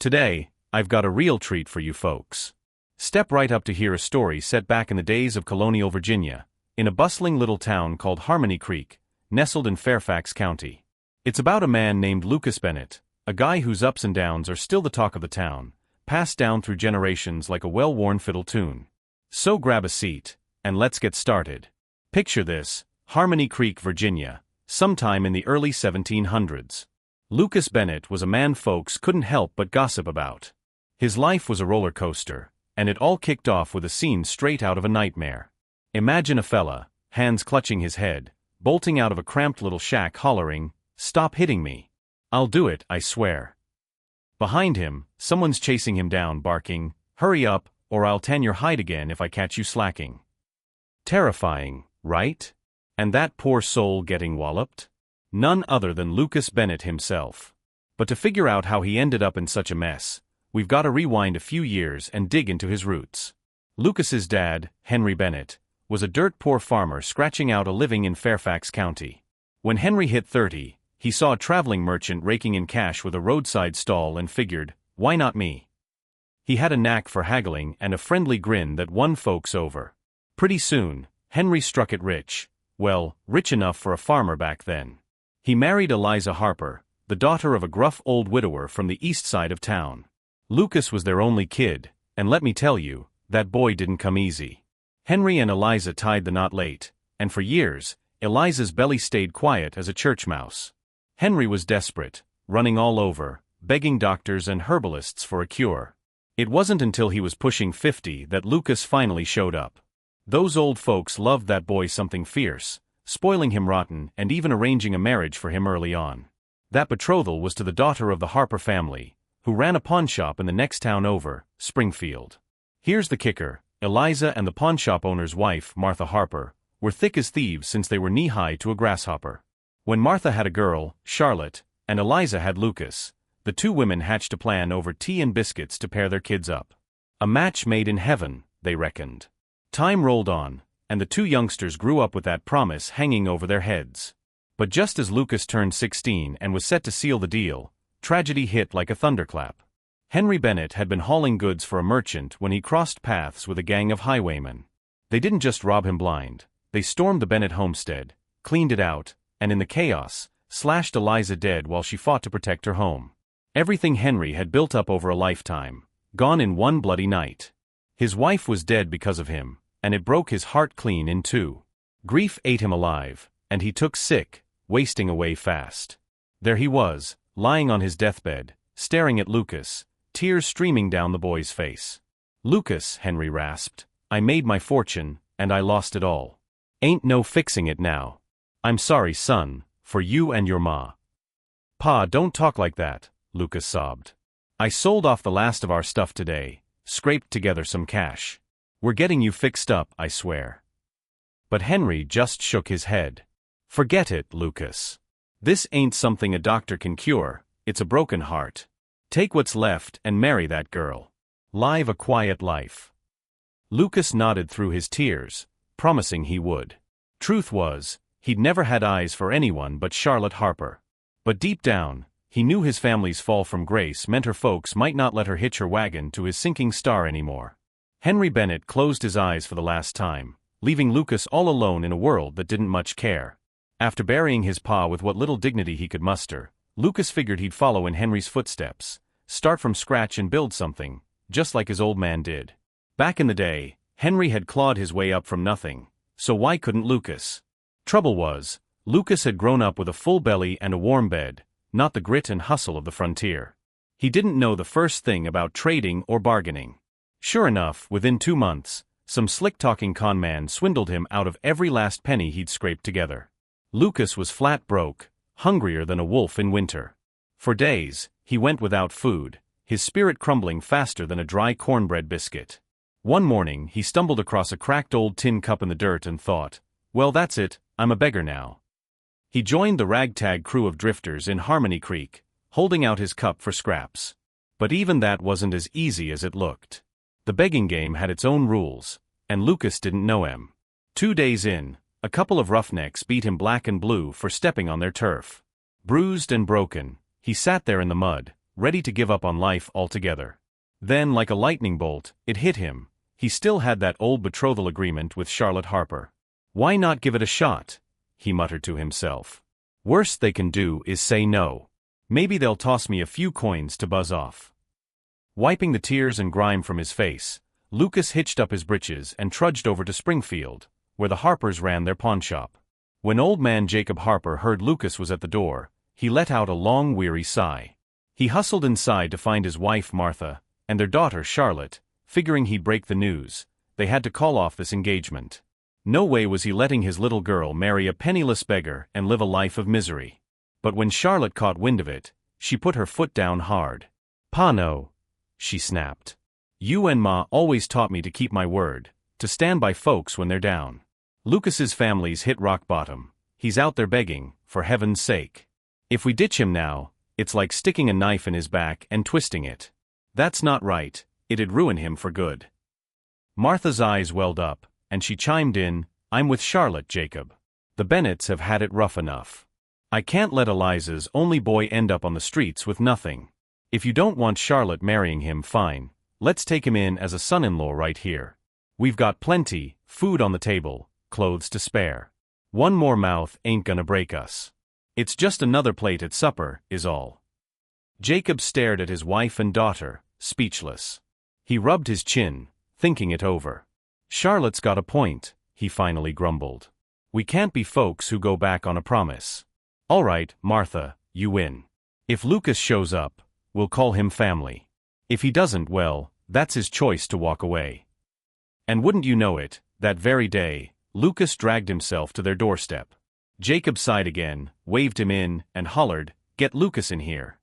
Today, I've got a real treat for you folks. Step right up to hear a story set back in the days of colonial Virginia, in a bustling little town called Harmony Creek, nestled in Fairfax County. It's about a man named Lucas Bennett, a guy whose ups and downs are still the talk of the town, passed down through generations like a well-worn fiddle tune. So grab a seat, and let's get started. Picture this, Harmony Creek, Virginia, sometime in the early 1700s. Lucas Bennett was a man folks couldn't help but gossip about. His life was a roller coaster, and it all kicked off with a scene straight out of a nightmare. Imagine a fella, hands clutching his head, bolting out of a cramped little shack hollering, "Stop hitting me. I'll do it, I swear." Behind him, someone's chasing him down barking, "Hurry up, or I'll tan your hide again if I catch you slacking." Terrifying, right? And that poor soul getting walloped? None other than Lucas Bennett himself. But to figure out how he ended up in such a mess, we've got to rewind a few years and dig into his roots. Lucas's dad, Henry Bennett, was a dirt-poor farmer scratching out a living in Fairfax County. When Henry hit 30, he saw a traveling merchant raking in cash with a roadside stall and figured, why not me? He had a knack for haggling and a friendly grin that won folks over. Pretty soon, Henry struck it rich. Well, rich enough for a farmer back then. He married Eliza Harper, the daughter of a gruff old widower from the east side of town. Lucas was their only kid, and let me tell you, that boy didn't come easy. Henry and Eliza tied the knot late, and for years, Eliza's belly stayed quiet as a church mouse. Henry was desperate, running all over, begging doctors and herbalists for a cure. It wasn't until he was pushing 50 that Lucas finally showed up. Those old folks loved that boy something fierce, spoiling him rotten and even arranging a marriage for him early on. That betrothal was to the daughter of the Harper family, who ran a pawnshop in the next town over, Springfield. Here's the kicker, Eliza and the pawnshop owner's wife, Martha Harper, were thick as thieves since they were knee-high to a grasshopper. When Martha had a girl, Charlotte, and Eliza had Lucas, the two women hatched a plan over tea and biscuits to pair their kids up. A match made in heaven, they reckoned. Time rolled on, and the two youngsters grew up with that promise hanging over their heads. But just as Lucas turned 16 and was set to seal the deal, tragedy hit like a thunderclap. Henry Bennett had been hauling goods for a merchant when he crossed paths with a gang of highwaymen. They didn't just rob him blind, they stormed the Bennett homestead, cleaned it out, and in the chaos, slashed Eliza dead while she fought to protect her home. Everything Henry had built up over a lifetime, gone in one bloody night. His wife was dead because of him, and it broke his heart clean in two. Grief ate him alive, and he took sick, wasting away fast. There he was, lying on his deathbed, staring at Lucas, tears streaming down the boy's face. "Lucas," Henry rasped, "I made my fortune, and I lost it all. Ain't no fixing it now. I'm sorry, son, for you and your ma." "Pa, don't talk like that," Lucas sobbed. "I sold off the last of our stuff today, scraped together some cash. We're getting you fixed up, I swear." But Henry just shook his head. "Forget it, Lucas. This ain't something a doctor can cure, it's a broken heart. Take what's left and marry that girl. Live a quiet life." Lucas nodded through his tears, promising he would. Truth was, he'd never had eyes for anyone but Charlotte Harper. But deep down, he knew his family's fall from grace meant her folks might not let her hitch her wagon to his sinking star anymore. Henry Bennett closed his eyes for the last time, leaving Lucas all alone in a world that didn't much care. After burying his pa with what little dignity he could muster, Lucas figured he'd follow in Henry's footsteps, start from scratch and build something, just like his old man did. Back in the day, Henry had clawed his way up from nothing, so why couldn't Lucas? Trouble was, Lucas had grown up with a full belly and a warm bed, not the grit and hustle of the frontier. He didn't know the first thing about trading or bargaining. Sure enough, within 2 months, some slick-talking con man swindled him out of every last penny he'd scraped together. Lucas was flat broke, hungrier than a wolf in winter. For days, he went without food, his spirit crumbling faster than a dry cornbread biscuit. One morning, he stumbled across a cracked old tin cup in the dirt and thought, "Well, that's it, I'm a beggar now." He joined the ragtag crew of drifters in Harmony Creek, holding out his cup for scraps. But even that wasn't as easy as it looked. The begging game had its own rules, and Lucas didn't know them. 2 days in, a couple of roughnecks beat him black and blue for stepping on their turf. Bruised and broken, he sat there in the mud, ready to give up on life altogether. Then, like a lightning bolt, it hit him. He still had that old betrothal agreement with Charlotte Harper. Why not give it a shot? He muttered to himself. Worst they can do is say no. Maybe they'll toss me a few coins to buzz off. Wiping the tears and grime from his face, Lucas hitched up his britches and trudged over to Springfield, where the Harpers ran their pawnshop. When old man Jacob Harper heard Lucas was at the door, he let out a long weary sigh. He hustled inside to find his wife Martha, and their daughter Charlotte, figuring he'd break the news. They had to call off this engagement. No way was he letting his little girl marry a penniless beggar and live a life of misery. But when Charlotte caught wind of it, she put her foot down hard. "Pa, no," she snapped. "You and Ma always taught me to keep my word, to stand by folks when they're down. Lucas's family's hit rock bottom. He's out there begging, for heaven's sake. If we ditch him now, it's like sticking a knife in his back and twisting it. That's not right, it'd ruin him for good." Martha's eyes welled up, and she chimed in, "I'm with Charlotte, Jacob. The Bennetts have had it rough enough. I can't let Eliza's only boy end up on the streets with nothing. If you don't want Charlotte marrying him, fine. Let's take him in as a son-in-law right here. We've got plenty, food on the table, clothes to spare. One more mouth ain't gonna break us. It's just another plate at supper, is all." Jacob stared at his wife and daughter, speechless. He rubbed his chin, thinking it over. "Charlotte's got a point," he finally grumbled. "We can't be folks who go back on a promise. All right, Martha, you win. If Lucas shows up, we'll call him family. If he doesn't, well, that's his choice to walk away." And wouldn't you know it, that very day, Lucas dragged himself to their doorstep. Jacob sighed again, waved him in, and hollered, "Get Lucas in here."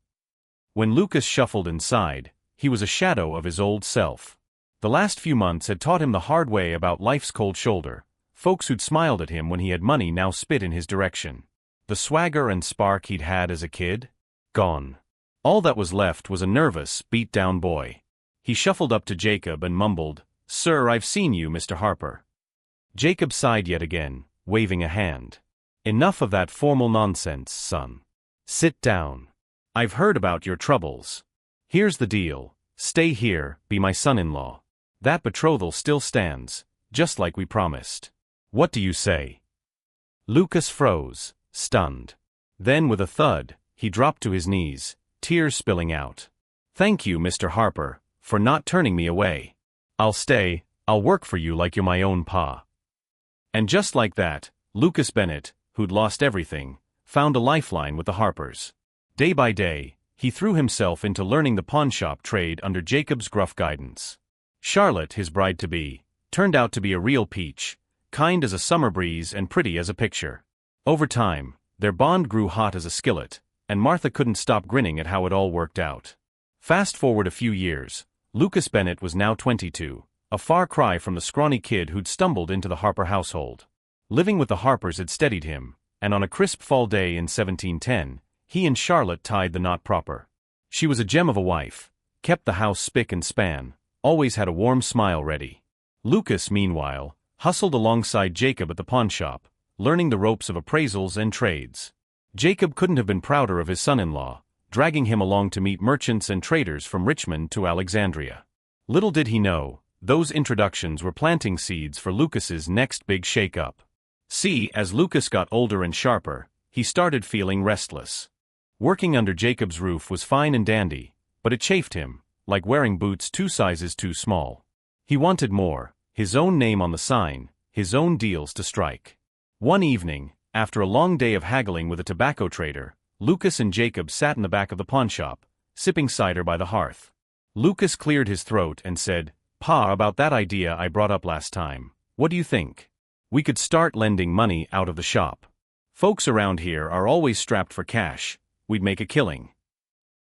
When Lucas shuffled inside, he was a shadow of his old self. The last few months had taught him the hard way about life's cold shoulder. Folks who'd smiled at him when he had money now spit in his direction. The swagger and spark he'd had as a kid? Gone. All that was left was a nervous, beat-down boy. He shuffled up to Jacob and mumbled, "Sir, I've seen you, Mr. Harper." Jacob sighed yet again, waving a hand. "Enough of that formal nonsense, son. Sit down. I've heard about your troubles. Here's the deal. Stay here, be my son-in-law. That betrothal still stands, just like we promised. What do you say?" Lucas froze, stunned. Then with a thud, he dropped to his knees, tears spilling out. "Thank you, Mr. Harper, for not turning me away. I'll stay, I'll work for you like you're my own pa." And just like that, Lucas Bennett, who'd lost everything, found a lifeline with the Harpers. Day by day, he threw himself into learning the pawnshop trade under Jacob's gruff guidance. Charlotte, his bride-to-be, turned out to be a real peach, kind as a summer breeze and pretty as a picture. Over time, their bond grew hot as a skillet, and Martha couldn't stop grinning at how it all worked out. Fast forward a few years, Lucas Bennett was now 22, a far cry from the scrawny kid who'd stumbled into the Harper household. Living with the Harpers had steadied him, and on a crisp fall day in 1710, he and Charlotte tied the knot proper. She was a gem of a wife, kept the house spick and span, always had a warm smile ready. Lucas, meanwhile, hustled alongside Jacob at the pawnshop, learning the ropes of appraisals and trades. Jacob couldn't have been prouder of his son-in-law, dragging him along to meet merchants and traders from Richmond to Alexandria. Little did he know, those introductions were planting seeds for Lucas's next big shake-up. See, as Lucas got older and sharper, he started feeling restless. Working under Jacob's roof was fine and dandy, but it chafed him, like wearing boots 2 sizes too small. He wanted more, his own name on the sign, his own deals to strike. One evening, after a long day of haggling with a tobacco trader, Lucas and Jacob sat in the back of the pawnshop, sipping cider by the hearth. Lucas cleared his throat and said, "Pa, about that idea I brought up last time, what do you think? We could start lending money out of the shop. Folks around here are always strapped for cash, we'd make a killing."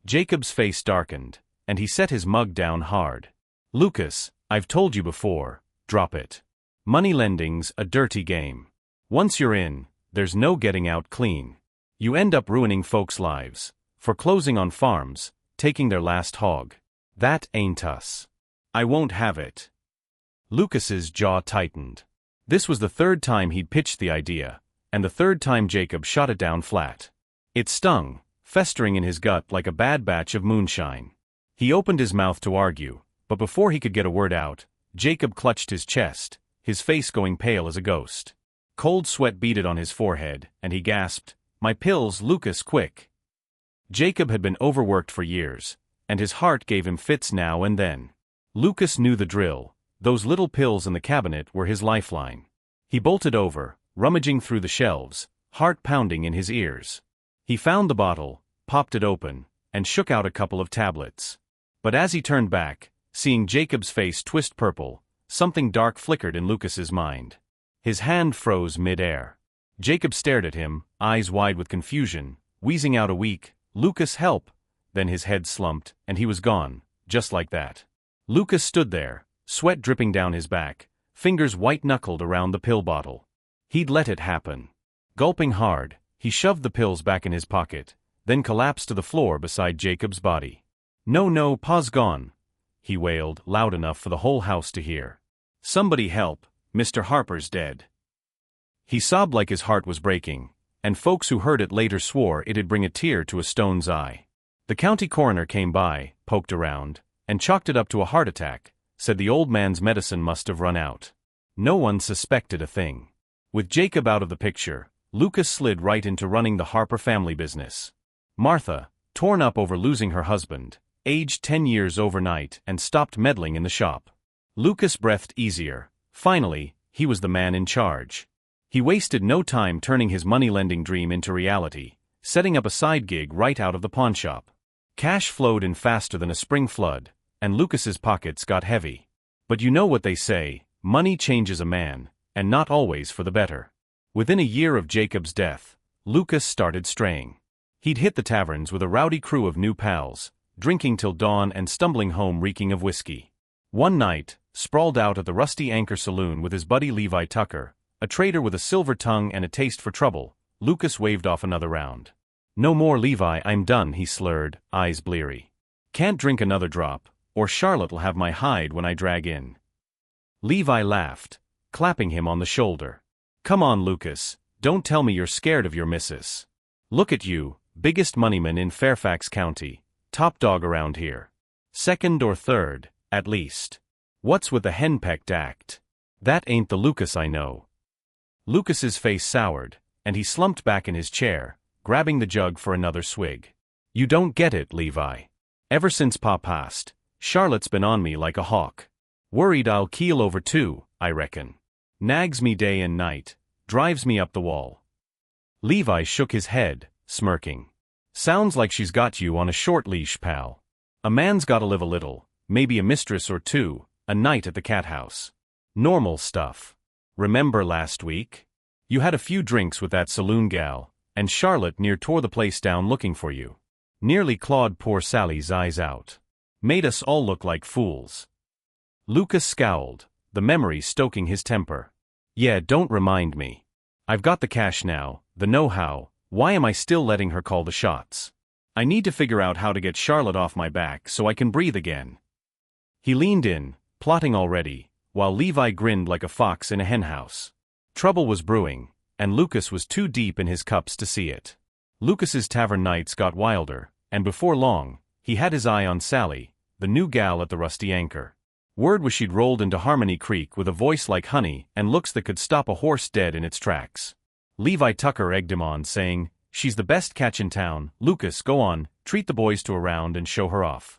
Jacob's face darkened, and he set his mug down hard. "Lucas, I've told you before, drop it. Money lending's a dirty game. Once you're in, there's no getting out clean. You end up ruining folks' lives, foreclosing on farms, taking their last hog. That ain't us. I won't have it." Lucas's jaw tightened. This was the 3rd time he'd pitched the idea, and the 3rd time Jacob shot it down flat. It stung, festering in his gut like a bad batch of moonshine. He opened his mouth to argue, but before he could get a word out, Jacob clutched his chest, his face going pale as a ghost. Cold sweat beaded on his forehead, and he gasped, "My pills, Lucas, quick!" Jacob had been overworked for years, and his heart gave him fits now and then. Lucas knew the drill. Those little pills in the cabinet were his lifeline. He bolted over, rummaging through the shelves, heart pounding in his ears. He found the bottle, popped it open, and shook out a couple of tablets. But as he turned back, seeing Jacob's face twist purple, something dark flickered in Lucas's mind. His hand froze mid-air. Jacob stared at him, eyes wide with confusion, wheezing out a weak, "Lucas, help!" Then his head slumped, and he was gone, just like that. Lucas stood there, sweat dripping down his back, fingers white-knuckled around the pill bottle. He'd let it happen. Gulping hard, he shoved the pills back in his pocket, then collapsed to the floor beside Jacob's body. "No, no, Pa's gone," he wailed, loud enough for the whole house to hear. "Somebody help, Mr. Harper's dead." He sobbed like his heart was breaking, and folks who heard it later swore it'd bring a tear to a stone's eye. The county coroner came by, poked around, and chalked it up to a heart attack, said the old man's medicine must have run out. No one suspected a thing. With Jacob out of the picture, Lucas slid right into running the Harper family business. Martha, torn up over losing her husband, aged 10 years overnight and stopped meddling in the shop. Lucas breathed easier. Finally, he was the man in charge. He wasted no time turning his money-lending dream into reality, setting up a side gig right out of the pawnshop. Cash flowed in faster than a spring flood, and Lucas's pockets got heavy. But you know what they say, money changes a man, and not always for the better. Within a year of Jacob's death, Lucas started straying. He'd hit the taverns with a rowdy crew of new pals, drinking till dawn and stumbling home reeking of whiskey. One night, sprawled out at the Rusty Anchor Saloon with his buddy Levi Tucker, a trader with a silver tongue and a taste for trouble, Lucas waved off another round. "No more, Levi, I'm done," he slurred, eyes bleary. "Can't drink another drop, or Charlotte'll have my hide when I drag in." Levi laughed, clapping him on the shoulder. "Come on, Lucas, don't tell me you're scared of your missus. Look at you, biggest moneyman in Fairfax County, top dog around here. Second or third, at least. What's with the henpecked act? That ain't the Lucas I know." Lucas's face soured, and he slumped back in his chair, grabbing the jug for another swig. "You don't get it, Levi. Ever since Pa passed, Charlotte's been on me like a hawk. Worried I'll keel over too, I reckon. Nags me day and night, drives me up the wall." Levi shook his head, smirking. "Sounds like she's got you on a short leash, pal. A man's gotta live a little, maybe a mistress or two, a night at the cat house. Normal stuff. Remember last week? You had a few drinks with that saloon gal, and Charlotte near tore the place down looking for you. Nearly clawed poor Sally's eyes out. Made us all look like fools." Lucas scowled, the memory stoking his temper. "Yeah, don't remind me. I've got the cash now, the know-how, why am I still letting her call the shots? I need to figure out how to get Charlotte off my back so I can breathe again." He leaned in, plotting already, while Levi grinned like a fox in a henhouse. Trouble was brewing, and Lucas was too deep in his cups to see it. Lucas's tavern nights got wilder, and before long, he had his eye on Sally, the new gal at the Rusty Anchor. Word was she'd rolled into Harmony Creek with a voice like honey and looks that could stop a horse dead in its tracks. Levi Tucker egged him on, saying, "She's the best catch in town, Lucas, go on, treat the boys to a round and show her off."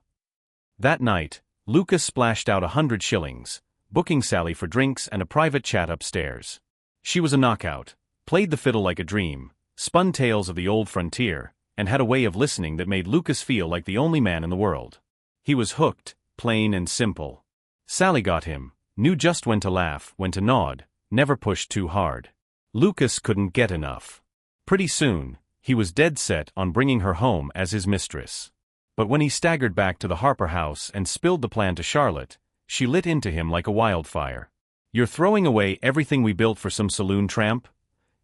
That night, Lucas splashed out 100 shillings, booking Sally for drinks and a private chat upstairs. She was a knockout, played the fiddle like a dream, spun tales of the old frontier, and had a way of listening that made Lucas feel like the only man in the world. He was hooked, plain and simple. Sally got him, knew just when to laugh, when to nod, never pushed too hard. Lucas couldn't get enough. Pretty soon, he was dead set on bringing her home as his mistress. But when he staggered back to the Harper house and spilled the plan to Charlotte, she lit into him like a wildfire. "You're throwing away everything we built for some saloon tramp?"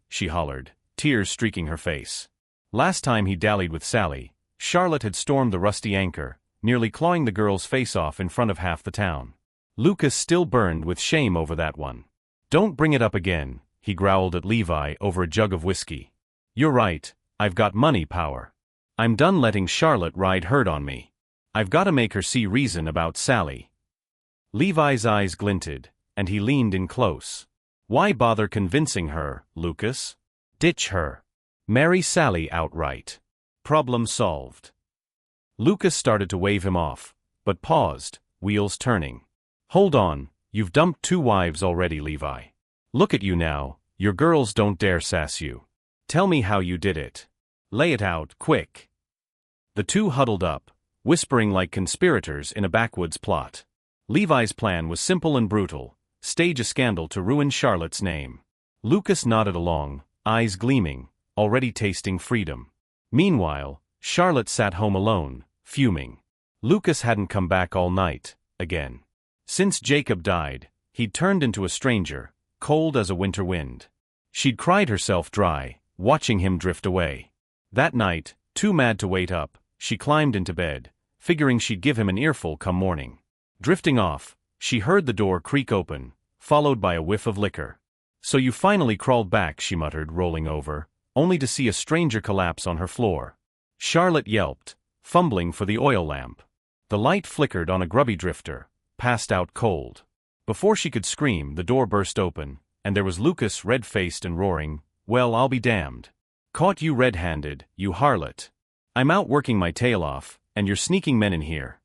she hollered, tears streaking her face. Last time he dallied with Sally, Charlotte had stormed the Rusty Anchor, nearly clawing the girl's face off in front of half the town. Lucas still burned with shame over that one. "Don't bring it up again," he growled at Levi over a jug of whiskey. "You're right, I've got money power. I'm done letting Charlotte ride herd on me. I've got to make her see reason about Sally. Levi's eyes glinted, and he leaned in close. Why bother convincing her, Lucas? Ditch her. Marry Sally outright. Problem solved. Lucas started to wave him off, but paused, wheels turning. Hold on, you've dumped 2 wives already, Levi. Look at you now, your girls don't dare sass you. Tell me how you did it. Lay it out, quick. The 2 huddled up, whispering like conspirators in a backwoods plot. Levi's plan was simple and brutal: stage a scandal to ruin Charlotte's name. Lucas nodded along, eyes gleaming, already tasting freedom. Meanwhile, Charlotte sat home alone, fuming. Lucas hadn't come back all night, again. Since Jacob died, he'd turned into a stranger, cold as a winter wind. She'd cried herself dry, watching him drift away. That night, too mad to wait up, she climbed into bed, figuring she'd give him an earful come morning. Drifting off, she heard the door creak open, followed by a whiff of liquor. So you finally crawled back, she muttered, rolling over, only to see a stranger collapse on her floor. Charlotte yelped, fumbling for the oil lamp. The light flickered on a grubby drifter, passed out cold. Before she could scream, the door burst open, and there was Lucas, red-faced and roaring, "Well, I'll be damned. Caught you red-handed, you harlot. I'm out working my tail off, and you're sneaking men in here."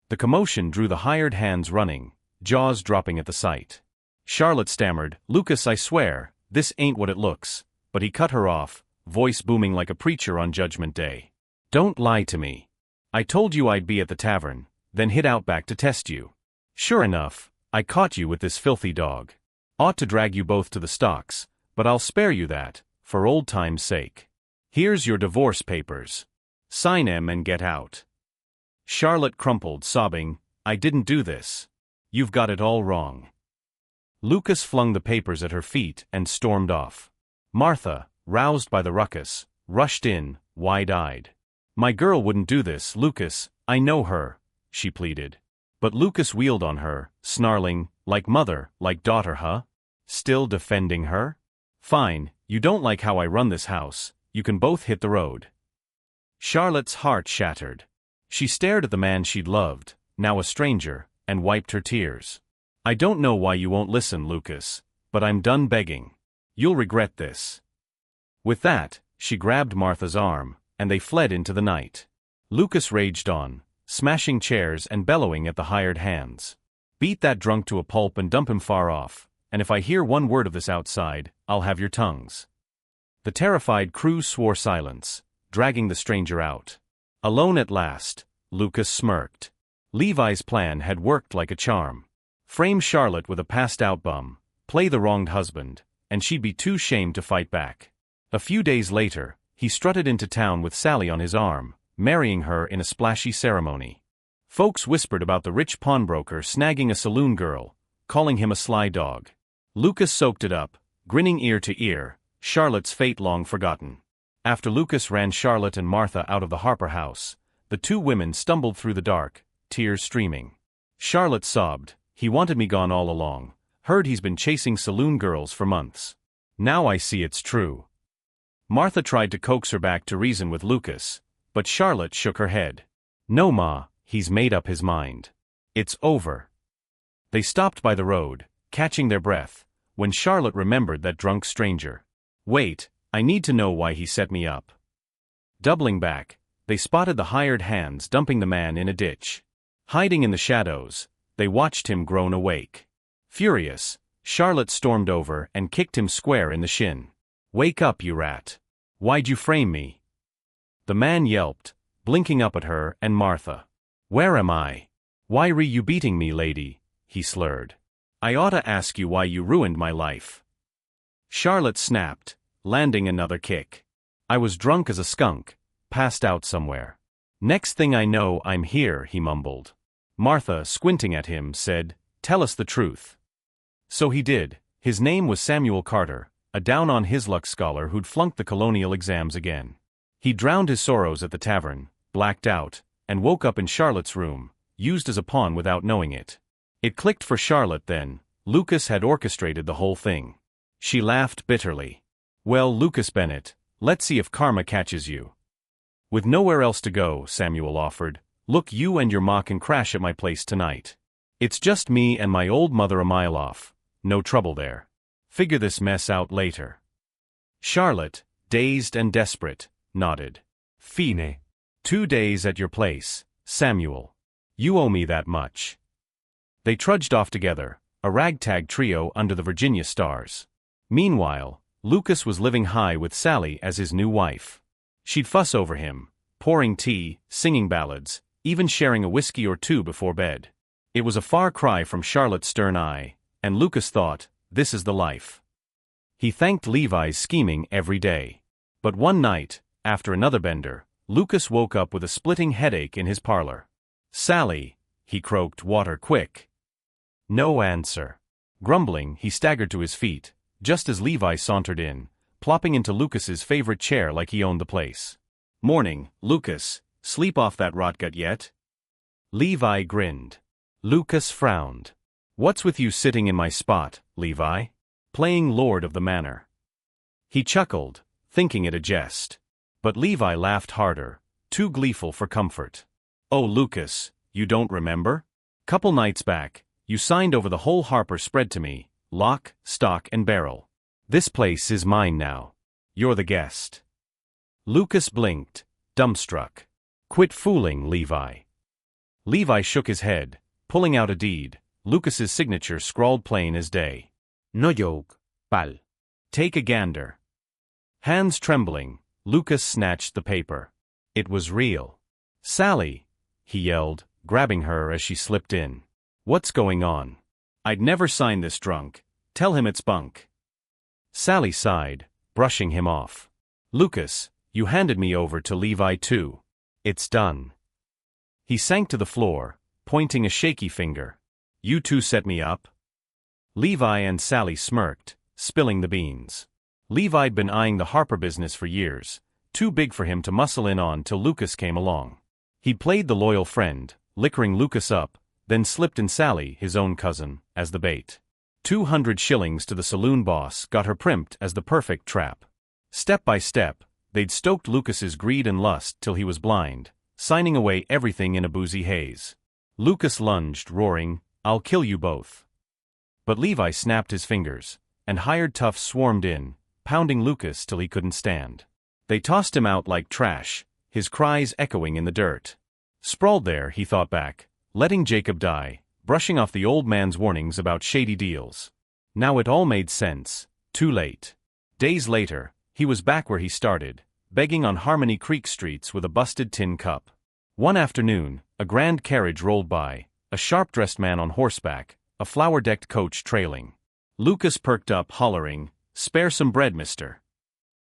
The commotion drew the hired hands running, jaws dropping at the sight. Charlotte stammered, "Lucas, I swear, this ain't what it looks," but he cut her off, voice booming like a preacher on Judgment Day. "Don't lie to me. I told you I'd be at the tavern, then hid out back to test you. Sure enough, I caught you with this filthy dog. Ought to drag you both to the stocks, but I'll spare you that, for old time's sake. Here's your divorce papers. Sign 'em and get out." Charlotte crumpled, sobbing, "I didn't do this. You've got it all wrong." Lucas flung the papers at her feet and stormed off. Martha, roused by the ruckus, rushed in, wide-eyed. "My girl wouldn't do this, Lucas, I know her," she pleaded. But Lucas wheeled on her, snarling, "Like mother, like daughter, huh? Still defending her? Fine, you don't like how I run this house, you can both hit the road." Charlotte's heart shattered. She stared at the man she'd loved, now a stranger, and wiped her tears. "I don't know why you won't listen, Lucas, but I'm done begging. You'll regret this." With that, she grabbed Martha's arm, and they fled into the night. Lucas raged on, smashing chairs and bellowing at the hired hands. "Beat that drunk to a pulp and dump him far off, and if I hear one word of this outside, I'll have your tongues." The terrified crew swore silence, dragging the stranger out. Alone at last, Lucas smirked. Levi's plan had worked like a charm. Frame Charlotte with a passed-out bum, play the wronged husband, and she'd be too shamed to fight back. A few days later, he strutted into town with Sally on his arm, marrying her in a splashy ceremony. Folks whispered about the rich pawnbroker snagging a saloon girl, calling him a sly dog. Lucas soaked it up, grinning ear to ear, Charlotte's fate long forgotten. After Lucas ran Charlotte and Martha out of the Harper house, the 2 women stumbled through the dark, tears streaming. Charlotte sobbed, "He wanted me gone all along. Heard he's been chasing saloon girls for months. Now I see it's true." Martha tried to coax her back to reason with Lucas, but Charlotte shook her head. "No, Ma, he's made up his mind. It's over." They stopped by the road, catching their breath, when Charlotte remembered that drunk stranger. "Wait, I need to know why he set me up." Doubling back, they spotted the hired hands dumping the man in a ditch. Hiding in the shadows, they watched him groan awake. Furious, Charlotte stormed over and kicked him square in the shin. "Wake up, you rat. Why'd you frame me?" The man yelped, blinking up at her and Martha. "Where am I? Why re you beating me, lady?" he slurred. "I oughta ask you why you ruined my life." Charlotte snapped, landing another kick. "I was drunk as a skunk, passed out somewhere. Next thing I know, I'm here," he mumbled. Martha, squinting at him, said, "Tell us the truth." So he did. His name was Samuel Carter, a down-on-his-luck scholar who'd flunked the colonial exams again. He drowned his sorrows at the tavern, blacked out, and woke up in Charlotte's room, used as a pawn without knowing it. It clicked for Charlotte then. Lucas had orchestrated the whole thing. She laughed bitterly. "Well, Lucas Bennett, let's see if karma catches you." With nowhere else to go, Samuel offered, look, you and your ma can crash at my place tonight. It's just me and my old mother a mile off. No trouble there. Figure this mess out later. Charlotte, dazed and desperate, nodded. Fine. 2 days at your place, Samuel. You owe me that much. They trudged off together, a ragtag trio under the Virginia stars. Meanwhile, Lucas was living high with Sally as his new wife. She'd fuss over him, pouring tea, singing ballads, even sharing a whiskey or two before bed. It was a far cry from Charlotte's stern eye, and Lucas thought, this is the life. He thanked Levi's scheming every day. But one night, after another bender, Lucas woke up with a splitting headache in his parlor. Sally, he croaked, water quick. No answer. Grumbling, he staggered to his feet, just as Levi sauntered in, plopping into Lucas's favorite chair like he owned the place. Morning, Lucas, sleep off that rotgut yet? Levi grinned. Lucas frowned. What's with you sitting in my spot, Levi? Playing lord of the manor. He chuckled, thinking it a jest. But Levi laughed harder, too gleeful for comfort. Oh, Lucas, you don't remember? Couple nights back, you signed over the whole Harper spread to me, lock, stock and barrel. This place is mine now. You're the guest. Lucas blinked, dumbstruck. Quit fooling, Levi. Levi shook his head, pulling out a deed, Lucas's signature scrawled plain as day. No joke, pal. Take a gander. Hands trembling, Lucas snatched the paper. It was real. Sally, he yelled, grabbing her as she slipped in. What's going on? I'd never sign this drunk. Tell him it's bunk. Sally sighed, brushing him off. Lucas, you handed me over to Levi too. It's done. He sank to the floor, pointing a shaky finger. You two set me up? Levi and Sally smirked, spilling the beans. Levi'd been eyeing the Harper business for years, too big for him to muscle in on till Lucas came along. He'd played the loyal friend, liquoring Lucas up, then slipped in Sally, his own cousin, as the bait. 200 shillings to the saloon boss got her primped as the perfect trap. Step by step, they'd stoked Lucas's greed and lust till he was blind, signing away everything in a boozy haze. Lucas lunged, roaring, I'll kill you both. But Levi snapped his fingers, and hired toughs swarmed in, pounding Lucas till he couldn't stand. They tossed him out like trash, his cries echoing in the dirt. Sprawled there, he thought back, letting Jacob die, brushing off the old man's warnings about shady deals. Now it all made sense, too late. Days later, he was back where he started, begging on Harmony Creek streets with a busted tin cup. One afternoon, a grand carriage rolled by, a sharp-dressed man on horseback, a flower-decked coach trailing. Lucas perked up, hollering, Spare some bread, mister.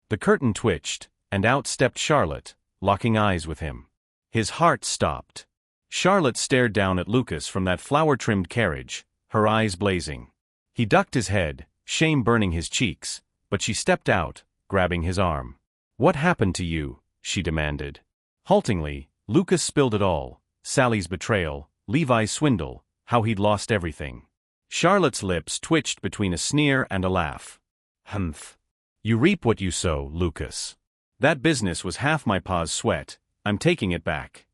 The curtain twitched, and out stepped Charlotte, locking eyes with him. His heart stopped. Charlotte stared down at Lucas from that flower-trimmed carriage, her eyes blazing. He ducked his head, shame burning his cheeks, but she stepped out, grabbing his arm. What happened to you? She demanded. Haltingly, Lucas spilled it all, Sally's betrayal, Levi's swindle, how he'd lost everything. Charlotte's lips twitched between a sneer and a laugh. Humph. You reap what you sow, Lucas. That business was half my pa's sweat, I'm taking it back.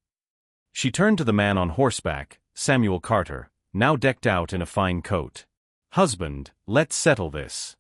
She turned to the man on horseback, Samuel Carter, now decked out in a fine coat. Husband, let's settle this.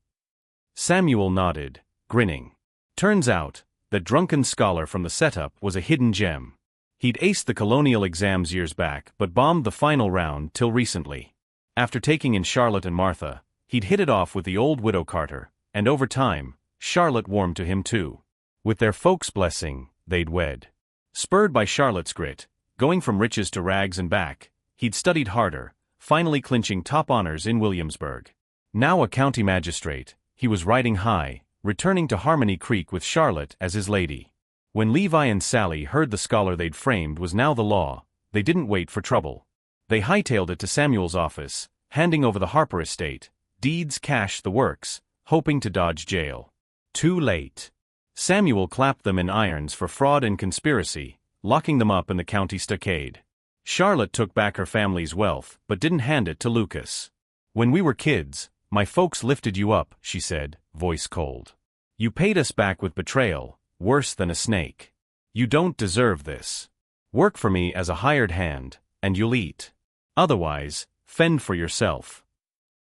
Samuel nodded, grinning. Turns out, that drunken scholar from the setup was a hidden gem. He'd aced the colonial exams years back but bombed the final round till recently. After taking in Charlotte and Martha, he'd hit it off with the old widow Carter, and over time, Charlotte warmed to him too. With their folks' blessing, they'd wed. Spurred by Charlotte's grit, going from riches to rags and back, he'd studied harder, finally clinching top honors in Williamsburg. Now a county magistrate, he was riding high, returning to Harmony Creek with Charlotte as his lady. When Levi and Sally heard the scholar they'd framed was now the law, they didn't wait for trouble. They hightailed it to Samuel's office, handing over the Harper estate, deeds, cash, the works, hoping to dodge jail. Too late. Samuel clapped them in irons for fraud and conspiracy, locking them up in the county stockade. Charlotte took back her family's wealth but didn't hand it to Lucas. When we were kids, my folks lifted you up, she said, voice cold. You paid us back with betrayal, worse than a snake. You don't deserve this. Work for me as a hired hand, and you'll eat. Otherwise, fend for yourself.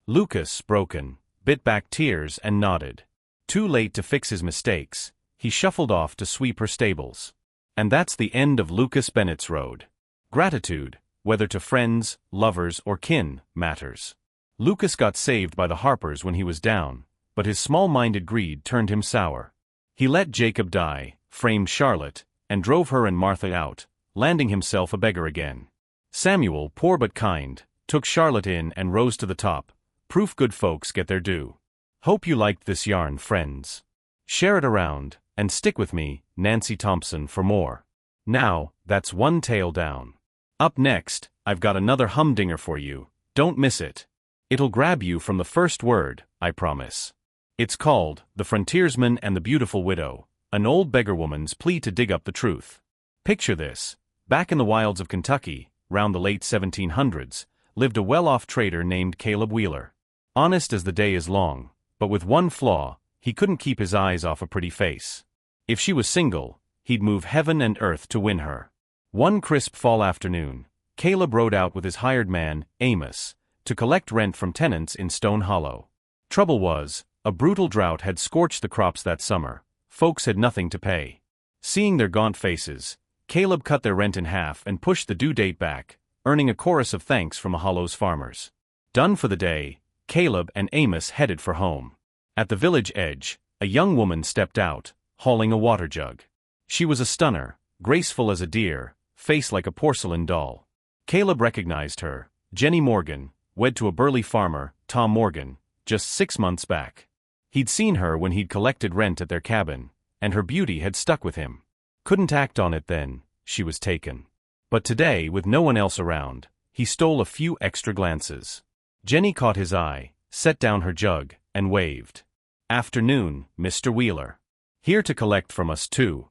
Lucas, broken, bit back tears and nodded. Too late to fix his mistakes, he shuffled off to sweep her stables. And that's the end of Lucas Bennett's road. Gratitude, whether to friends, lovers, or kin, matters. Lucas got saved by the Harpers when he was down, but his small-minded greed turned him sour. He let Jacob die, framed Charlotte, and drove her and Martha out, landing himself a beggar again. Samuel, poor but kind, took Charlotte in and rose to the top. Proof good folks get their due. Hope you liked this yarn, friends. Share it around, and stick with me, Nancy Thompson, for more. Now, that's one tale down. Up next, I've got another humdinger for you. Don't miss it. It'll grab you from the first word, I promise. It's called The Frontiersman and the Beautiful Widow, an old beggar woman's plea to dig up the truth. Picture this. Back in the wilds of Kentucky, round the late 1700s, lived a well-off trader named Caleb Wheeler. Honest as the day is long, but with one flaw, he couldn't keep his eyes off a pretty face. If she was single, he'd move heaven and earth to win her. One crisp fall afternoon, Caleb rode out with his hired man, Amos, to collect rent from tenants in Stone Hollow. Trouble was, a brutal drought had scorched the crops that summer. Folks had nothing to pay. Seeing their gaunt faces, Caleb cut their rent in half and pushed the due date back, earning a chorus of thanks from a Hollow's farmers. Done for the day, Caleb and Amos headed for home. At the village edge, a young woman stepped out, hauling a water jug. She was a stunner, graceful as a deer, face like a porcelain doll. Caleb recognized her, Jenny Morgan, wed to a burly farmer, Tom Morgan, just 6 months back. He'd seen her when he'd collected rent at their cabin, and her beauty had stuck with him. Couldn't act on it then, she was taken. But today, with no one else around, he stole a few extra glances. Jenny caught his eye, set down her jug, and waved. "Afternoon, Mr. Wheeler. Here to collect from us too."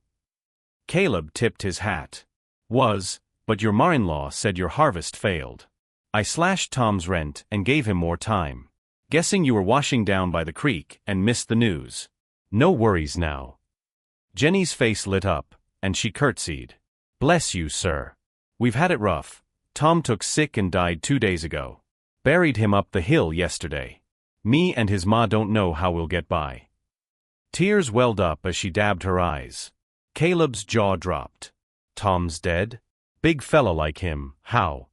Caleb tipped his hat. But your ma-in-law said your harvest failed. I slashed Tom's rent and gave him more time. Guessing you were washing down by the creek and missed the news. No worries now." Jenny's face lit up, and she curtsied. "Bless you, sir. We've had it rough. Tom took sick and died 2 days ago. Buried him up the hill yesterday. Me and his ma don't know how we'll get by." Tears welled up as she dabbed her eyes. Caleb's jaw dropped. "Tom's dead? Big fella like him, how?"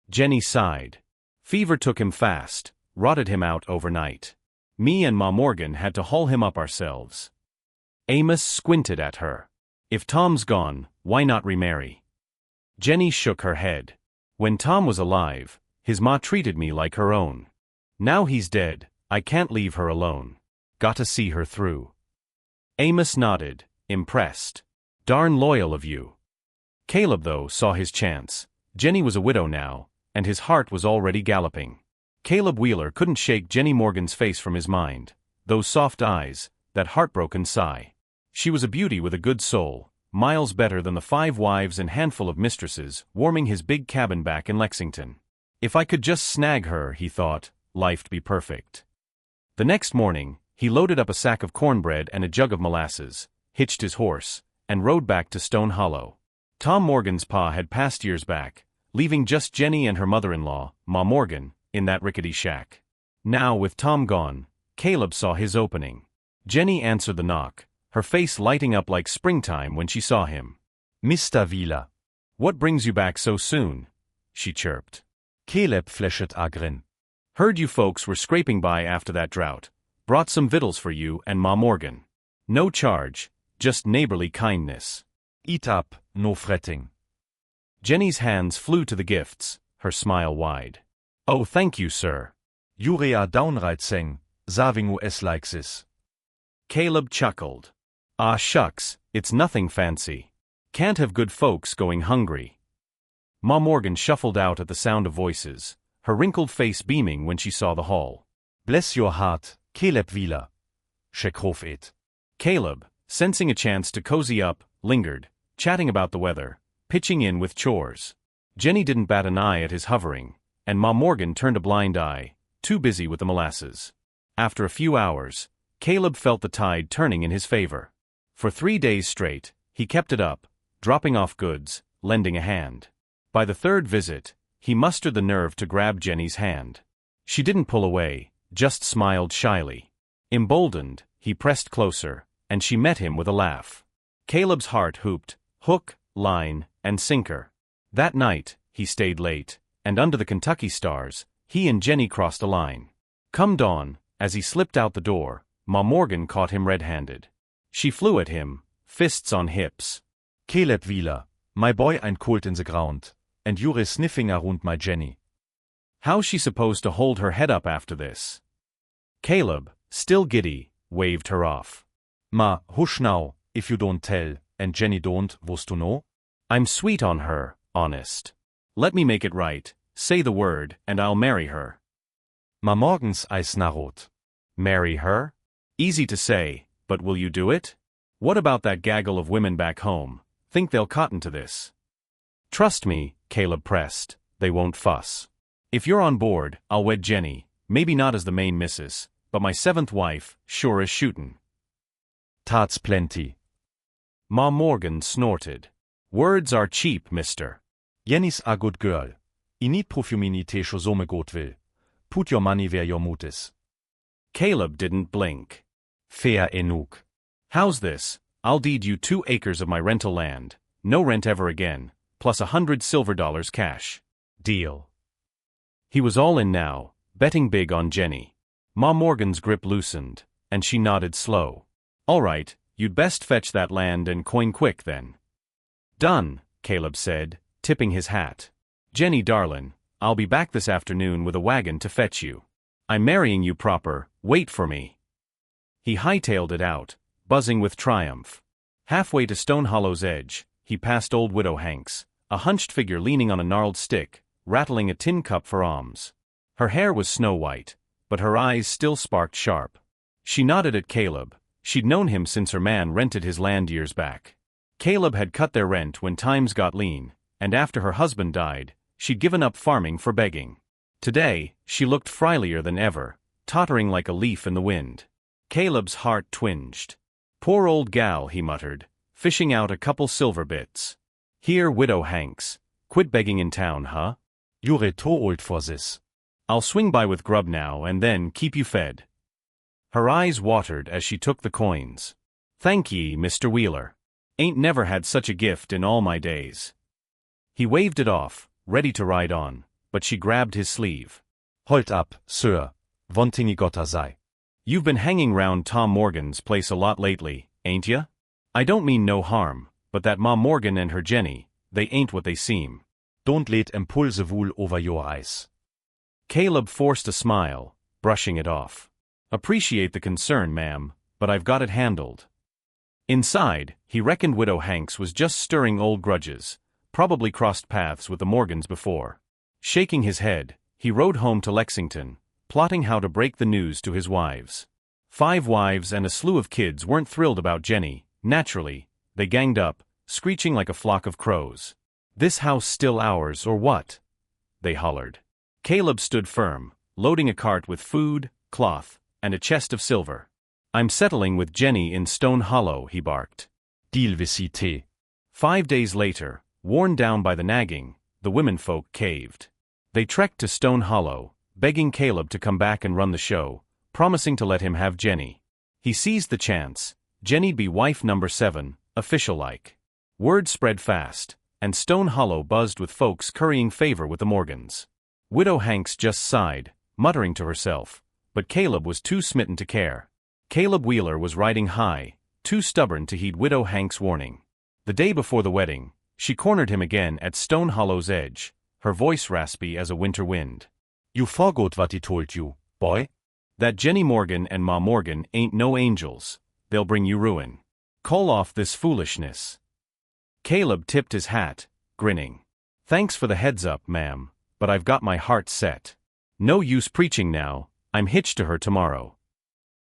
Jenny sighed. "Fever took him fast, rotted him out overnight. Me and Ma Morgan had to haul him up ourselves." Amos squinted at her. "If Tom's gone, why not remarry?" Jenny shook her head. "When Tom was alive, his ma treated me like her own. Now he's dead, I can't leave her alone. Gotta see her through." Amos nodded, impressed. "Darn loyal of you." Caleb, though, saw his chance. Jenny was a widow now, and his heart was already galloping. Caleb Wheeler couldn't shake Jenny Morgan's face from his mind, those soft eyes, that heartbroken sigh. She was a beauty with a good soul, miles better than the 5 wives and handful of mistresses warming his big cabin back in Lexington. If I could just snag her, he thought, life'd be perfect. The next morning, he loaded up a sack of cornbread and a jug of molasses, hitched his horse, and rode back to Stone Hollow. Tom Morgan's pa had passed years back, leaving just Jenny and her mother-in-law, Ma Morgan, in that rickety shack. Now, with Tom gone, Caleb saw his opening. Jenny answered the knock, her face lighting up like springtime when she saw him. "Mr. Wheeler. What brings you back so soon?" she chirped. Caleb flashed a grin. "Heard you folks were scraping by after that drought. Brought some victuals for you and Ma Morgan. No charge, just neighborly kindness. Eat up, no fretting." Jenny's hands flew to the gifts, her smile wide. "Oh, thank you, sir. Jure a downright sing, saving who es likes this." Caleb chuckled. "Ah, shucks, it's nothing fancy. Can't have good folks going hungry." Ma Morgan shuffled out at the sound of voices, her wrinkled face beaming when she saw the hall. "Bless your heart, Caleb Wheeler. Sheckhof it." Caleb, sensing a chance to cozy up, lingered, chatting about the weather, pitching in with chores. Jenny didn't bat an eye at his hovering, and Ma Morgan turned a blind eye, too busy with the molasses. After a few hours, Caleb felt the tide turning in his favor. For 3 days straight, He kept it up, dropping off goods, lending a hand. By the third visit, he mustered the nerve to grab Jenny's hand. She didn't pull away, just smiled shyly. Emboldened, he pressed closer, and she met him with a laugh. Caleb's heart hooped, hook, line, and sinker. That night, he stayed late, and under the Kentucky stars, he and Jenny crossed a line. Come dawn, as he slipped out the door, Ma Morgan caught him red-handed. She flew at him, fists on hips. Caleb Wheeler, my boy ain't cold in the ground, and you're sniffing around my Jenny. How's she supposed to hold her head up after this? Caleb, still giddy, waved her off. Ma, hush now, if you don't tell, and Jenny don't, wirst du know? I'm sweet on her, honest. Let me make it right, say the word, and I'll marry her. Ma Morgens Eis narrot. Marry her? Easy to say, but will you do it? What about that gaggle of women back home? Think they'll cotton to this? Trust me, Caleb pressed, they won't fuss. If you're on board, I'll wed Jenny, maybe not as the main missus, but my seventh wife, sure as shootin'. That's plenty. Ma Morgan snorted. Words are cheap, mister. Jenny's a good girl. I need profuminite scho so me gut will. Put your money where your mood is. Caleb didn't blink. Fair enough. How's this? I'll deed you 2 acres of my rental land, no rent ever again, plus $100 silver cash. Deal. He was all in now, betting big on Jenny. Ma Morgan's grip loosened, and she nodded slow. All right, you'd best fetch that land and coin quick then. Done, Caleb said, tipping his hat. Jenny darlin', I'll be back this afternoon with a wagon to fetch you. I'm marrying you proper, wait for me. He hightailed it out, buzzing with triumph. Halfway to Stone Hollow's edge, he passed old Widow Hanks, a hunched figure leaning on a gnarled stick, rattling a tin cup for alms. Her hair was snow-white, but her eyes still sparked sharp. She nodded at Caleb. She'd known him since her man rented his land years back. Caleb had cut their rent when times got lean, and after her husband died, she'd given up farming for begging. Today, she looked frilier than ever, tottering like a leaf in the wind. Caleb's heart twinged. Poor old gal, he muttered, fishing out a couple silver bits. Here, Widow Hanks, quit begging in town, huh? You're too old for this. I'll swing by with grub now and then keep you fed. Her eyes watered as she took the coins. Thank ye, Mr. Wheeler. Ain't never had such a gift in all my days. He waved it off, ready to ride on, but she grabbed his sleeve. Hold up, sir. One thing I gotta say. You've been hanging round Tom Morgan's place a lot lately, ain't ya? I don't mean no harm, but that Ma Morgan and her Jenny, they ain't what they seem. Don't let 'em pull the wool over your eyes. Caleb forced a smile, brushing it off. Appreciate the concern, ma'am, but I've got it handled. Inside, he reckoned Widow Hanks was just stirring old grudges, probably crossed paths with the Morgans before. Shaking his head, he rode home to Lexington, plotting how to break the news to his wives. 5 wives and a slew of kids weren't thrilled about Jenny. Naturally, they ganged up, screeching like a flock of crows. This house still ours or what? They hollered. Caleb stood firm, loading a cart with food, cloth, and a chest of silver. I'm settling with Jenny in Stone Hollow, he barked. Deal visite. 5 days later, worn down by the nagging, the womenfolk caved. They trekked to Stone Hollow, begging Caleb to come back and run the show, promising to let him have Jenny. He seized the chance. Jenny'd be wife number 7, official-like. Word spread fast, and Stone Hollow buzzed with folks currying favor with the Morgans. Widow Hanks just sighed, muttering to herself, but Caleb was too smitten to care. Caleb Wheeler was riding high, too stubborn to heed Widow Hanks' warning. The day before the wedding, she cornered him again at Stone Hollow's edge, her voice raspy as a winter wind. You forgot what he told you, boy? That Jenny Morgan and Ma Morgan ain't no angels. They'll bring you ruin. Call off this foolishness. Caleb tipped his hat, grinning. Thanks for the heads up, ma'am, but I've got my heart set. No use preaching now, I'm hitched to her tomorrow.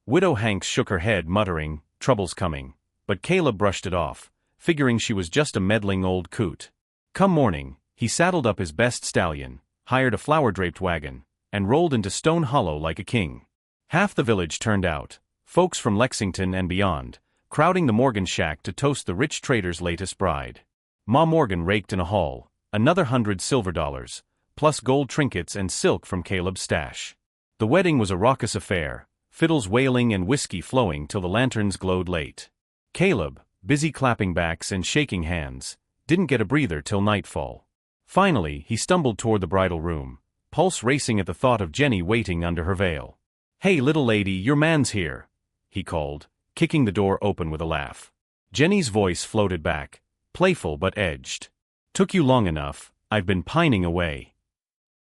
Widow Hanks shook her head, muttering, trouble's coming, but Caleb brushed it off, figuring she was just a meddling old coot. Come morning, he saddled up his best stallion, hired a flower-draped wagon, and rolled into Stone Hollow like a king. Half the village turned out, folks from Lexington and beyond, crowding the Morgan shack to toast the rich trader's latest bride. Ma Morgan raked in a haul, another $100 plus gold trinkets and silk from Caleb's stash. The wedding was a raucous affair, fiddles wailing and whiskey flowing till the lanterns glowed late. Caleb, busy clapping backs and shaking hands, didn't get a breather till nightfall. Finally, he stumbled toward the bridal room, pulse racing at the thought of Jenny waiting under her veil. "Hey, little lady, your man's here," he called, kicking the door open with a laugh. Jenny's voice floated back, playful but edged. "Took you long enough, I've been pining away."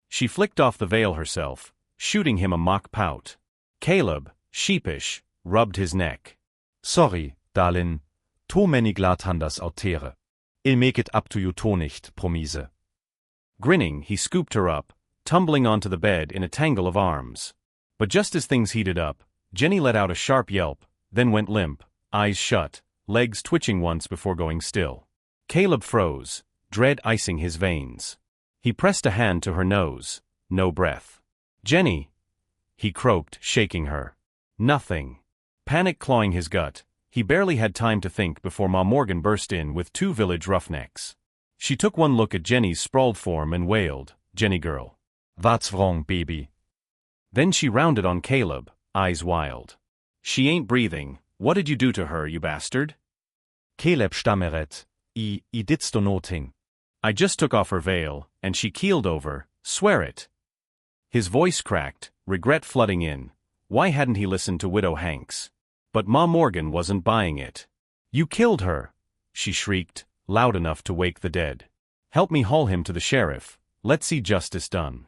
She flicked off the veil herself, shooting him a mock pout. Caleb, sheepish, rubbed his neck. "Sorry, darlin, too many glad handers out there. I'll make it up to you to nicht, promise." Grinning, he scooped her up, tumbling onto the bed in a tangle of arms. But just as things heated up, Jenny let out a sharp yelp, then went limp, eyes shut, legs twitching once before going still. Caleb froze, dread icing his veins. He pressed a hand to her nose, no breath. "Jenny," he croaked, shaking her. "Nothing." Panic clawing his gut, he barely had time to think before Ma Morgan burst in with 2 village roughnecks. She took one look at Jenny's sprawled form and wailed, "Jenny girl. What's wrong, baby?" Then she rounded on Caleb, eyes wild. "She ain't breathing. What did you do to her, you bastard?" Caleb stammeret. I didst do nothing. "I just took off her veil, and she keeled over, swear it." His voice cracked, regret flooding in. Why hadn't he listened to Widow Hanks? But Ma Morgan wasn't buying it. "You killed her!" she shrieked, loud enough to wake the dead. "Help me haul him to the sheriff. Let's see justice done."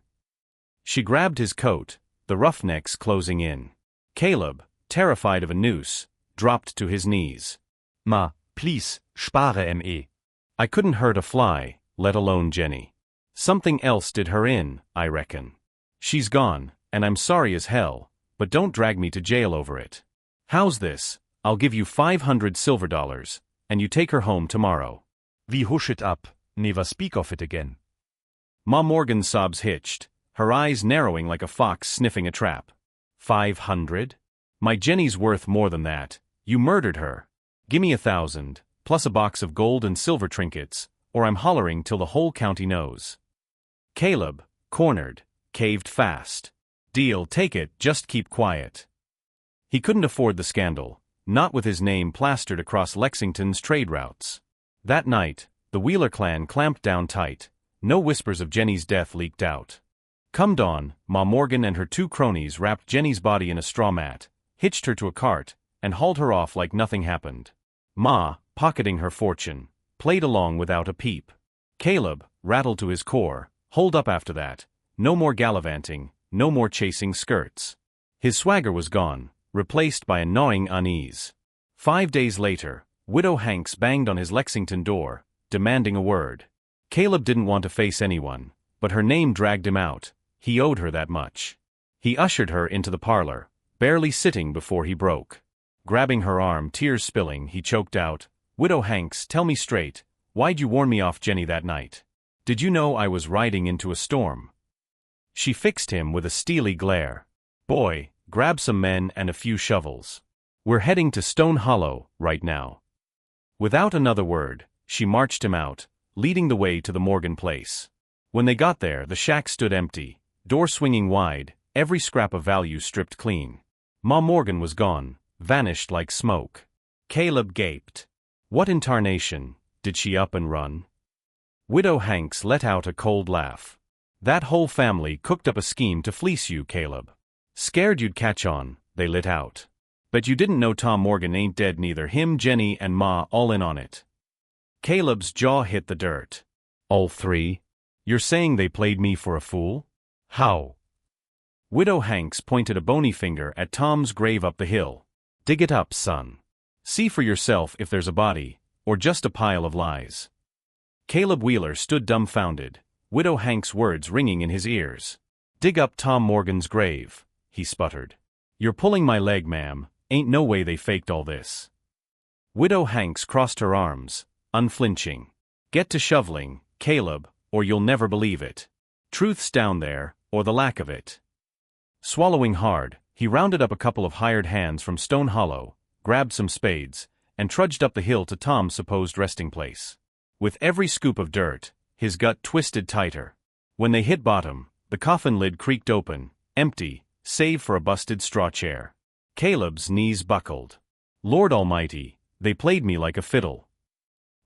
She grabbed his coat, the roughnecks closing in. Caleb, terrified of a noose, dropped to his knees. "Ma, please, spare me." "I couldn't hurt a fly, let alone Jenny. Something else did her in, I reckon. She's gone, and I'm sorry as hell, but don't drag me to jail over it. How's this? I'll give you $500, and you take her home tomorrow." "We hush it up, never speak of it again." Ma Morgan's sobs hitched, her eyes narrowing like a fox sniffing a trap. 500? My Jenny's worth more than that. You murdered her. Gimme 1,000, plus a box of gold and silver trinkets, or I'm hollering till the whole county knows. Caleb, cornered, caved fast. "Deal, take it, just keep quiet." He couldn't afford the scandal, not with his name plastered across Lexington's trade routes. That night, the Wheeler clan clamped down tight. No whispers of Jenny's death leaked out. Come dawn, Ma Morgan and her 2 cronies wrapped Jenny's body in a straw mat, hitched her to a cart, and hauled her off like nothing happened. Ma, pocketing her fortune, played along without a peep. Caleb, rattled to his core, holed up after that. No more gallivanting, no more chasing skirts. His swagger was gone, replaced by a gnawing unease. 5 days later, Widow Hanks banged on his Lexington door, demanding a word. Caleb didn't want to face anyone, but her name dragged him out. He owed her that much. He ushered her into the parlor, barely sitting before he broke. Grabbing her arm, tears spilling, he choked out, "Widow Hanks, tell me straight, why'd you warn me off Jenny that night? Did you know I was riding into a storm?" She fixed him with a steely glare. "Boy, grab some men and a few shovels. We're heading to Stone Hollow, right now." Without another word, she marched him out, leading the way to the Morgan place. When they got there, the shack stood empty, door swinging wide, every scrap of value stripped clean. Ma Morgan was gone, vanished like smoke. Caleb gaped. What in tarnation, did she up and run? Widow Hanks let out a cold laugh. "That whole family cooked up a scheme to fleece you, Caleb. Scared you'd catch on, they lit out. Bet you didn't know Tom Morgan ain't dead neither, him, Jenny, and Ma all in on it." Caleb's jaw hit the dirt. "All 3? You're saying they played me for a fool? How?" Widow Hanks pointed a bony finger at Tom's grave up the hill. "Dig it up, son. See for yourself if there's a body, or just a pile of lies." Caleb Wheeler stood dumbfounded, Widow Hanks' words ringing in his ears. "Dig up Tom Morgan's grave," he sputtered. "You're pulling my leg, ma'am, ain't no way they faked all this." Widow Hanks crossed her arms, unflinching. "Get to shoveling, Caleb, or you'll never believe it. Truth's down there, or the lack of it." Swallowing hard, he rounded up a couple of hired hands from Stone Hollow, grabbed some spades, and trudged up the hill to Tom's supposed resting place. With every scoop of dirt, his gut twisted tighter. When they hit bottom, the coffin lid creaked open, empty, save for a busted straw chair. Caleb's knees buckled. Lord Almighty, they played me like a fiddle.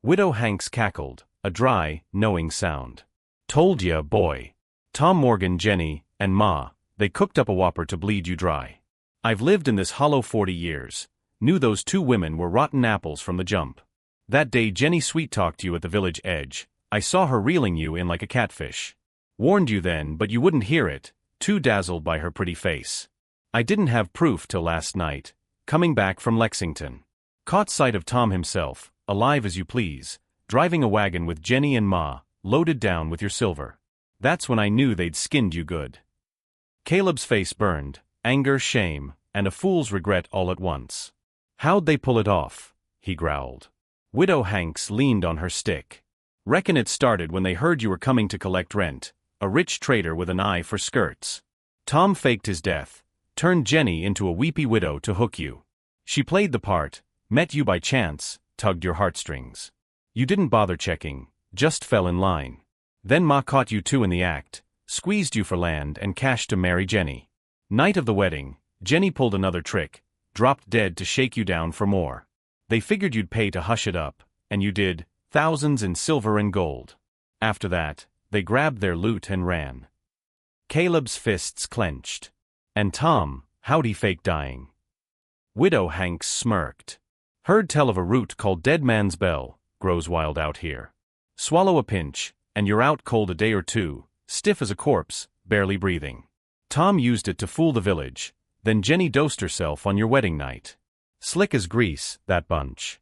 Widow Hanks cackled, a dry, knowing sound. Told ya, boy. Tom Morgan, Jenny, and Ma, they cooked up a whopper to bleed you dry. I've lived in this hollow 40 years, knew those two women were rotten apples from the jump. That day Jenny sweet-talked you at the village edge, I saw her reeling you in like a catfish. Warned you then, but you wouldn't hear it, too dazzled by her pretty face. I didn't have proof till last night, coming back from Lexington. Caught sight of Tom himself, alive as you please, driving a wagon with Jenny and Ma, loaded down with your silver. That's when I knew they'd skinned you good. Caleb's face burned, anger, shame, and a fool's regret all at once. How'd they pull it off? He growled. Widow Hanks leaned on her stick. Reckon it started when they heard you were coming to collect rent, a rich trader with an eye for skirts. Tom faked his death, turned Jenny into a weepy widow to hook you. She played the part, met you by chance, tugged your heartstrings. You didn't bother checking, just fell in line. Then Ma caught you two in the act, squeezed you for land and cash to marry Jenny. Night of the wedding, Jenny pulled another trick, dropped dead to shake you down for more. They figured you'd pay to hush it up, and you did, thousands in silver and gold. After that, they grabbed their loot and ran. Caleb's fists clenched. And Tom, how'd he fake dying? Widow Hanks smirked. Heard tell of a root called Dead Man's Bell, grows wild out here. Swallow a pinch, and you're out cold a day or two, stiff as a corpse, barely breathing. Tom used it to fool the village, then Jenny dosed herself on your wedding night. Slick as grease, that bunch.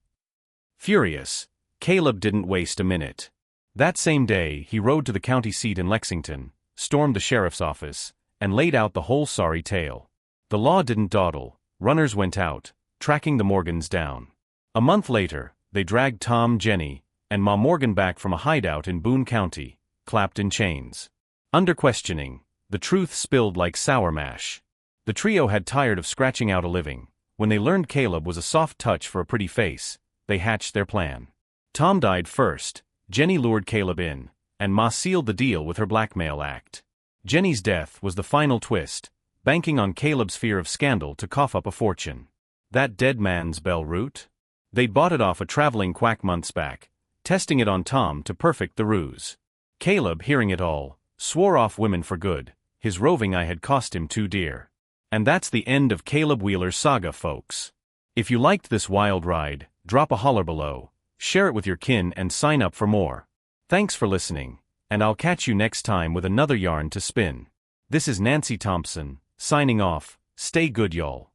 Furious, Caleb didn't waste a minute. That same day he rode to the county seat in Lexington, stormed the sheriff's office, and laid out the whole sorry tale. The law didn't dawdle, runners went out, tracking the Morgans down. A month later, they dragged Tom, Jenny, and Ma Morgan back from a hideout in Boone County, clapped in chains. Under questioning, the truth spilled like sour mash. The trio had tired of scratching out a living. When they learned Caleb was a soft touch for a pretty face, they hatched their plan. Tom died first, Jenny lured Caleb in, and Ma sealed the deal with her blackmail act. Jenny's death was the final twist, banking on Caleb's fear of scandal to cough up a fortune. That Dead Man's Bell root? They'd bought it off a traveling quack months back, testing it on Tom to perfect the ruse. Caleb, hearing it all, swore off women for good. His roving eye had cost him too dear. And that's the end of Caleb Wheeler's saga, folks. If you liked this wild ride, drop a holler below, share it with your kin and sign up for more. Thanks for listening, and I'll catch you next time with another yarn to spin. This is Nancy Thompson, signing off. Stay good, y'all.